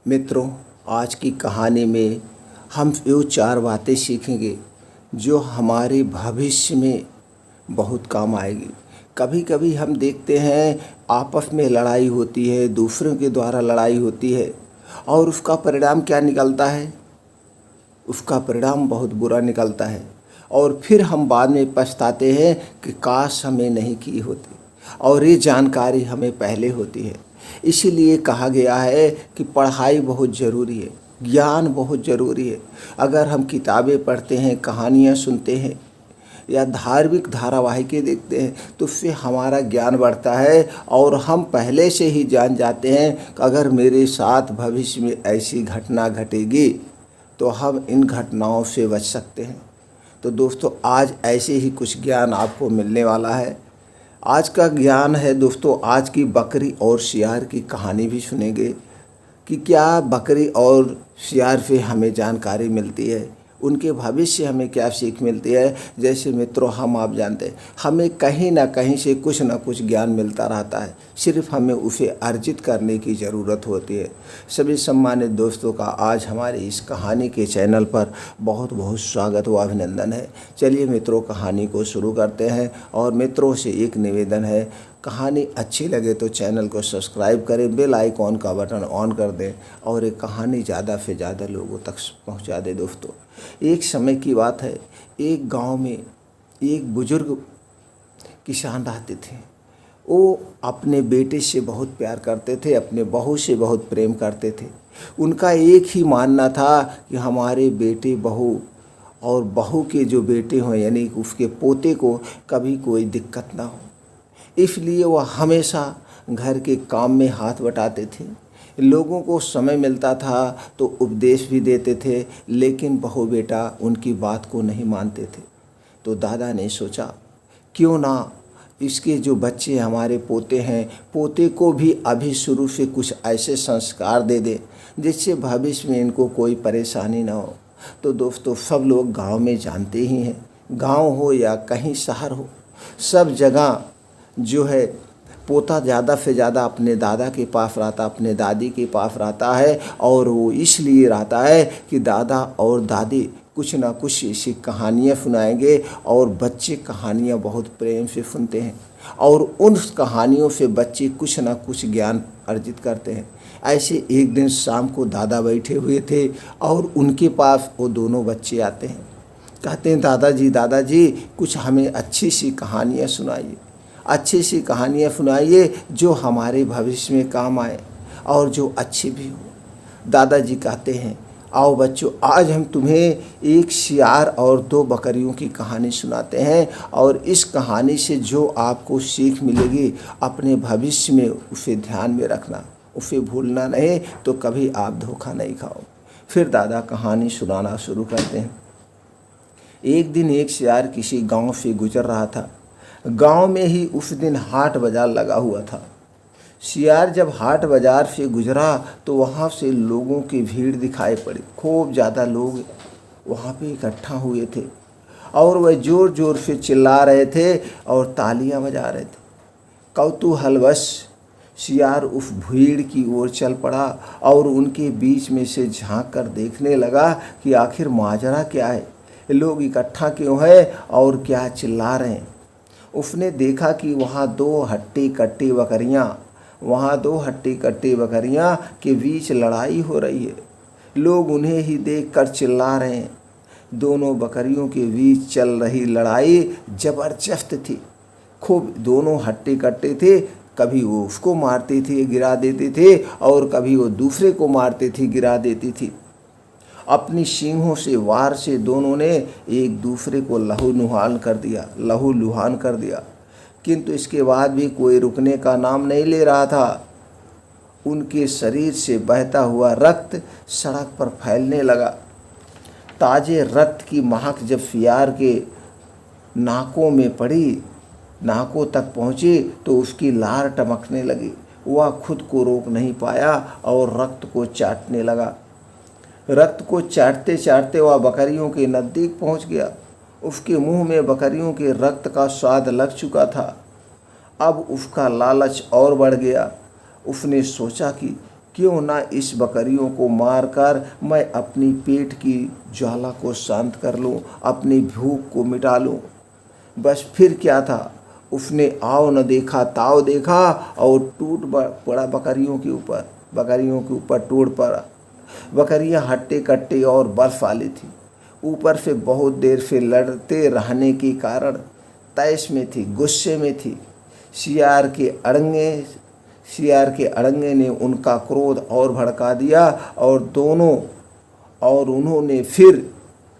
मित्रों, आज की कहानी में हम वो 4 बातें सीखेंगे जो हमारे भविष्य में बहुत काम आएगी। कभी कभी हम देखते हैं आपस में लड़ाई होती है, दूसरों के द्वारा लड़ाई होती है और उसका परिणाम क्या निकलता है? उसका परिणाम बहुत बुरा निकलता है और फिर हम बाद में पछताते हैं कि काश हमें नहीं की होती और ये जानकारी हमें पहले होती है। इसीलिए कहा गया है कि पढ़ाई बहुत ज़रूरी है, ज्ञान बहुत ज़रूरी है। अगर हम किताबें पढ़ते हैं, कहानियाँ सुनते हैं या धार्मिक धारावाहिकें देखते हैं तो उससे हमारा ज्ञान बढ़ता है और हम पहले से ही जान जाते हैं कि अगर मेरे साथ भविष्य में ऐसी घटना घटेगी तो हम इन घटनाओं से बच सकते हैं। तो दोस्तों, आज ऐसे ही कुछ ज्ञान आपको मिलने वाला है। आज का ज्ञान है दोस्तों, आज की बकरी और सियार की कहानी भी सुनेंगे कि क्या बकरी और सियार से हमें जानकारी मिलती है, उनके भविष्य हमें क्या सीख मिलती है। जैसे मित्रों, आप जानते हैं हमें कहीं ना कहीं से कुछ ना कुछ ज्ञान मिलता रहता है, सिर्फ हमें उसे अर्जित करने की ज़रूरत होती है। सभी सम्मानित दोस्तों का आज हमारे इस कहानी के चैनल पर बहुत बहुत स्वागत व अभिनंदन है। चलिए मित्रों, कहानी को शुरू करते हैं और मित्रों से एक निवेदन है, कहानी अच्छी लगे तो चैनल को सब्सक्राइब करें, बेल आइकॉन का बटन ऑन कर दें और ये कहानी ज़्यादा से ज़्यादा लोगों तक पहुंचा दें। दोस्तों, एक समय की बात है, एक गांव में एक बुजुर्ग किसान रहते थे। वो अपने बेटे से बहुत प्यार करते थे, अपने बहू से बहुत प्रेम करते थे। उनका एक ही मानना था कि हमारे बेटे बहू और बहू के जो बेटे हों यानी उसके पोते को कभी कोई दिक्कत ना हो। इसलिए वह हमेशा घर के काम में हाथ बटाते थे। लोगों को समय मिलता था तो उपदेश भी देते थे, लेकिन बहू बेटा उनकी बात को नहीं मानते थे। तो दादा ने सोचा क्यों ना इसके जो बच्चे हमारे पोते हैं, पोते को भी अभी शुरू से कुछ ऐसे संस्कार दे दे जिससे भविष्य में इनको कोई परेशानी ना हो। तो दोस्तों, सब लोग गांव में जानते ही हैं, गांव हो या कहीं शहर हो, सब जगह जो है पोता ज़्यादा से ज़्यादा अपने दादा के पास रहता, अपने दादी के पास रहता है। और वो इसलिए रहता है कि दादा और दादी कुछ ना कुछ ऐसी कहानियाँ सुनाएंगे और बच्चे कहानियाँ बहुत प्रेम से सुनते हैं और उन कहानियों से बच्चे कुछ ना कुछ ज्ञान अर्जित करते हैं। ऐसे एक दिन शाम को दादा बैठे हुए थे और उनके पास वो दोनों बच्चे आते हैं। कहते हैं, दादाजी कुछ हमें अच्छी सी कहानियाँ सुनाइए, अच्छी सी कहानियाँ सुनाइए जो हमारे भविष्य में काम आए और जो अच्छी भी हो। दादाजी कहते हैं, आओ बच्चों, आज हम तुम्हें एक सियार और 2 बकरियों की कहानी सुनाते हैं और इस कहानी से जो आपको सीख मिलेगी अपने भविष्य में उसे ध्यान में रखना, उसे भूलना नहीं, तो कभी आप धोखा नहीं खाओ। फिर दादा कहानी सुनाना शुरू करते हैं। एक दिन एक सियार किसी गांव से गुजर रहा था। गांव में ही उस दिन हाट बाजार लगा हुआ था। सियार जब हाट बाजार से गुजरा तो वहाँ से लोगों की भीड़ दिखाई पड़ी। खूब ज़्यादा लोग वहाँ पे इकट्ठा हुए थे और वह ज़ोर ज़ोर से चिल्ला रहे थे और तालियां बजा रहे थे। कौतूहलवश सियार उस भीड़ की ओर चल पड़ा और उनके बीच में से झांक कर देखने लगा कि आखिर माजरा क्या है, लोग इकट्ठा क्यों है और क्या चिल्ला रहे हैं। उसने देखा कि वहाँ दो हट्टी कट्टी बकरियाँ के बीच लड़ाई हो रही है। लोग उन्हें ही देखकर चिल्ला रहे हैं। दोनों बकरियों के बीच चल रही लड़ाई जबरदस्त थी। खूब दोनों हट्टी कट्टे थे, कभी वो उसको मारती थी, गिरा देती थी और कभी वो दूसरे को मारती थी, गिरा देती थी। अपनी सींगों से वार से दोनों ने एक दूसरे को लहूलुहान कर दिया, किंतु इसके बाद भी कोई रुकने का नाम नहीं ले रहा था। उनके शरीर से बहता हुआ रक्त सड़क पर फैलने लगा। ताजे रक्त की महक जब सियार के नाकों में पड़ी, नाकों तक पहुँची तो उसकी लार टपकने लगी। वह खुद को रोक नहीं पाया और रक्त को चाटने लगा। रक्त को चाटते चाटते वह बकरियों के नज़दीक पहुंच गया। उसके मुंह में बकरियों के रक्त का स्वाद लग चुका था। अब उसका लालच और बढ़ गया। उसने सोचा कि क्यों ना इस बकरियों को मारकर मैं अपनी पेट की ज्वाला को शांत कर लूं, अपनी भूख को मिटा लूं। बस फिर क्या था, उसने आओ न देखा ताव देखा और टूट पड़ा बकरियों के ऊपर टूट पड़ा। बकरियां हट्टे कट्टे और बर्फ वाली थी, ऊपर से बहुत देर से लड़ते रहने के कारण तैश में थी, गुस्से में थी। सियार के अड़ंगे ने उनका क्रोध और भड़का दिया और उन्होंने फिर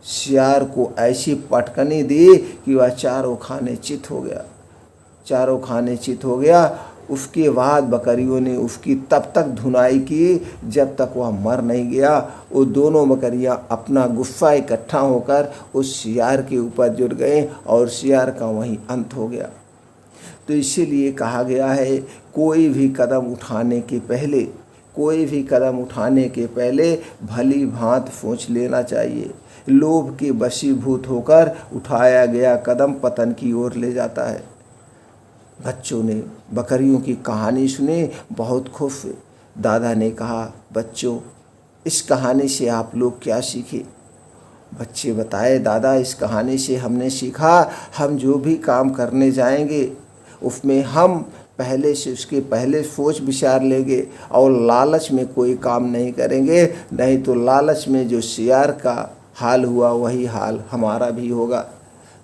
सियार को ऐसी पटकनी दी कि वह चारों खाने चित हो गया। उसके बाद बकरियों ने उसकी तब तक धुनाई की जब तक वह मर नहीं गया। वो दोनों बकरियां अपना गुस्सा इकट्ठा होकर उस सियार के ऊपर जुट गए और सियार का वहीं अंत हो गया। तो इसीलिए कहा गया है, कोई भी कदम उठाने के पहले भली भांत सोच लेना चाहिए। लोभ के वशीभूत होकर उठाया गया कदम पतन की ओर ले जाता है। बच्चों ने बकरियों की कहानी सुनी, बहुत खुश हुए। दादा ने कहा, बच्चों इस कहानी से आप लोग क्या सीखे? बच्चे बताए, दादा इस कहानी से हमने सीखा, हम जो भी काम करने जाएंगे उसमें हम उसके पहले सोच विचार लेंगे और लालच में कोई काम नहीं करेंगे, नहीं तो लालच में जो सियार का हाल हुआ वही हाल हमारा भी होगा।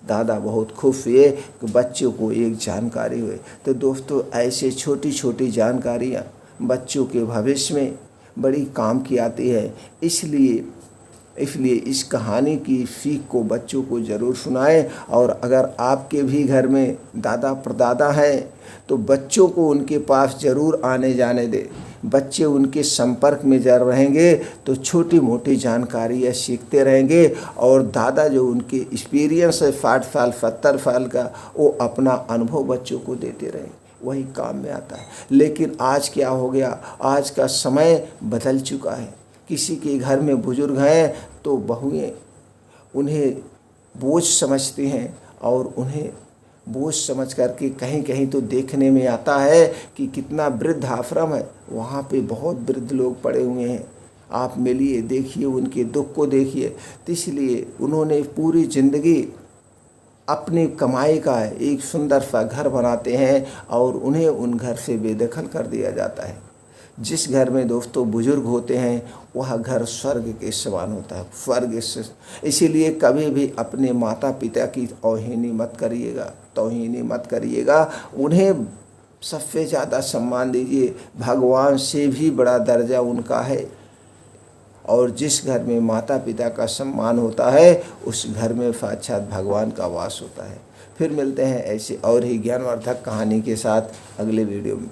दादा बहुत खुश हुए कि बच्चों को एक जानकारी हुई। तो दोस्तों, ऐसे छोटी छोटी जानकारियाँ बच्चों के भविष्य में बड़ी काम की आती है। इसलिए इस कहानी की सीख को बच्चों को ज़रूर सुनाएं। और अगर आपके भी घर में दादा परदादा हैं तो बच्चों को उनके पास ज़रूर आने जाने दें। बच्चे उनके संपर्क में जब रहेंगे तो छोटी मोटी जानकारियाँ सीखते रहेंगे और दादा जो उनके एक्सपीरियंस है 60 साल 70 साल का, वो अपना अनुभव बच्चों को देते रहें, वही काम में आता है। लेकिन आज क्या हो गया, आज का समय बदल चुका है। किसी के घर में बुजुर्ग हैं तो बहुएं उन्हें बोझ समझती हैं और उन्हें बोझ समझ करके कहीं कहीं तो देखने में आता है कि कितना वृद्ध आश्रम है, वहाँ पे बहुत वृद्ध लोग पड़े हुए हैं। आप मिलिए, देखिए, उनके दुख को देखिए। तो इसलिए उन्होंने पूरी ज़िंदगी अपनी कमाई का एक सुंदर सा घर बनाते हैं और उन्हें उन घर से बेदखल कर दिया जाता है। जिस घर में दोस्तों बुजुर्ग होते हैं वह घर स्वर्ग के समान होता है, स्वर्ग से। इसीलिए कभी भी अपने माता पिता की तौहीनी मत करिएगा, उन्हें सबसे ज़्यादा सम्मान दीजिए। भगवान से भी बड़ा दर्जा उनका है। और जिस घर में माता पिता का सम्मान होता है उस घर में साक्षात भगवान का वास होता है। फिर मिलते हैं ऐसे और ही ज्ञानवर्धक कहानी के साथ अगले वीडियो में।